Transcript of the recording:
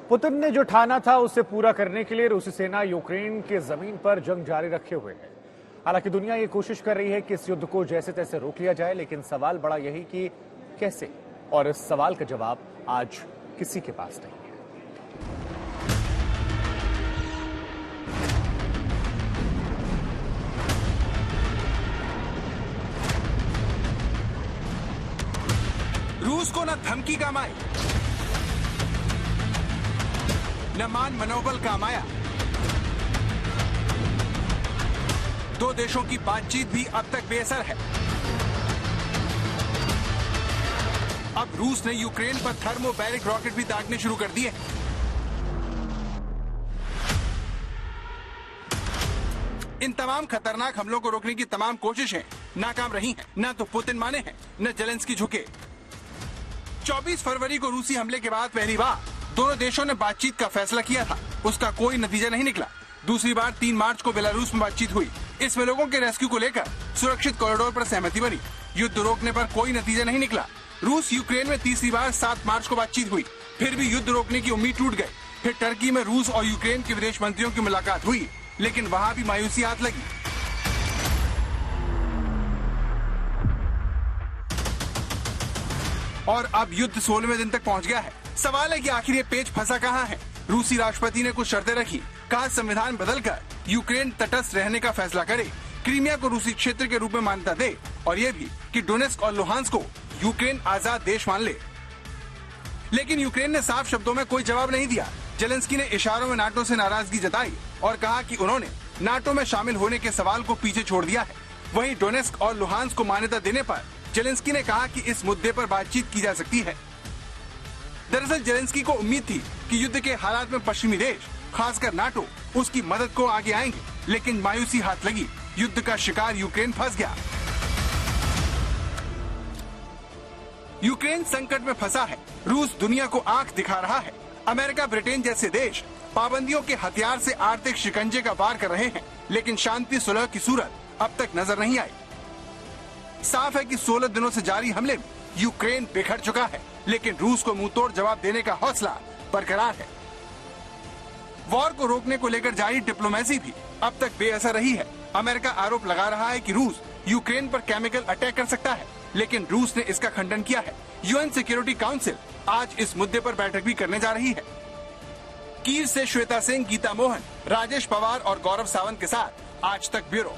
Putin ने जो ठाना था उसे पूरा करने के लिए रूसी सेना यूक्रेन के जमीन पर जंग जारी रखे हुए है। हालांकि दुनिया ये कोशिश कर रही है कि इस युद्ध को जैसे तैसे रोक लिया जाए, लेकिन सवाल बड़ा यही कि कैसे, और इस सवाल का जवाब आज किसी के पास नहीं है। रूस को न धमकी काम आई, न मान मनोबल काम आया। दो देशों की बातचीत भी अब तक बेअसर है। अब रूस ने यूक्रेन पर थर्मोबैरिक रॉकेट भी दागने शुरू कर दिए। इन तमाम खतरनाक हमलों को रोकने की तमाम कोशिशें नाकाम रही हैं। न तो पुतिन माने हैं, न जेलेंस्की झुके। 24 फरवरी को रूसी हमले के बाद पहली बार दोनों देशों ने बातचीत का फैसला किया था। उसका कोई नतीजा नहीं निकला। दूसरी बार 3 मार्च को बेलारूस में बातचीत हुई। इसमें लोगों के रेस्क्यू को लेकर सुरक्षित कॉरिडोर पर सहमति बनी। युद्ध रोकने पर कोई नतीजा नहीं निकला। रूस यूक्रेन में तीसरी बार 7 मार्च को बातचीत हुई। फिर भी युद्ध रोकने की उम्मीद टूट गई। फिर टर्की में रूस और यूक्रेन के विदेश मंत्रियों की मुलाकात हुई, लेकिन वहाँ भी मायूसी हाथ लगी। और अब युद्ध 16वें दिन तक पहुंच गया है। सवाल है कि आखिर ये पेच फंसा कहाँ है। रूसी राष्ट्रपति ने कुछ शर्तें रखी। कहा संविधान बदलकर यूक्रेन तटस्थ रहने का फैसला करे, क्रीमिया को रूसी क्षेत्र के रूप में मान्यता दे, और ये भी कि डोनेस्क और लुहांस्क को यूक्रेन आजाद देश मान ले। लेकिन यूक्रेन ने साफ शब्दों में कोई जवाब नहीं दिया। जेलेंस्की ने इशारों में नाटो से नाराजगी जताई और कहा कि उन्होंने नाटो में शामिल होने के सवाल को पीछे छोड़ दिया है। वहीं डोनेस्क और लुहांस्क को मान्यता देने पर जेलेंस्की ने कहा कि इस मुद्दे पर बातचीत की जा सकती है। दरअसल जेलेंस्की को उम्मीद थी कि युद्ध के हालात में पश्चिमी देश, खासकर नाटो, उसकी मदद को आगे आएंगे, लेकिन मायूसी हाथ लगी। युद्ध का शिकार यूक्रेन फंस गया। यूक्रेन संकट में फंसा है। रूस दुनिया को आंख दिखा रहा है। अमेरिका, ब्रिटेन जैसे देश पाबंदियों के हथियार से आर्थिक शिकंजे का वार कर रहे हैं, लेकिन शांति सुलह की सूरत अब तक नजर नहीं आई। साफ है कि 16 दिनों से जारी हमले में यूक्रेन बिखर चुका है, लेकिन रूस को मुंहतोड़ जवाब देने का हौसला बरकरार है। वॉर को रोकने को लेकर जारी डिप्लोमेसी भी अब तक बेअसर रही है। अमेरिका आरोप लगा रहा है कि रूस यूक्रेन पर केमिकल अटैक कर सकता है, लेकिन रूस ने इसका खंडन किया है। यूएन सिक्योरिटी काउंसिल आज इस मुद्दे पर बैठक भी करने जा रही है। कीव से श्वेता सिंह, गीता मोहन, राजेश पवार और गौरव सावंत के साथ आज तक ब्यूरो।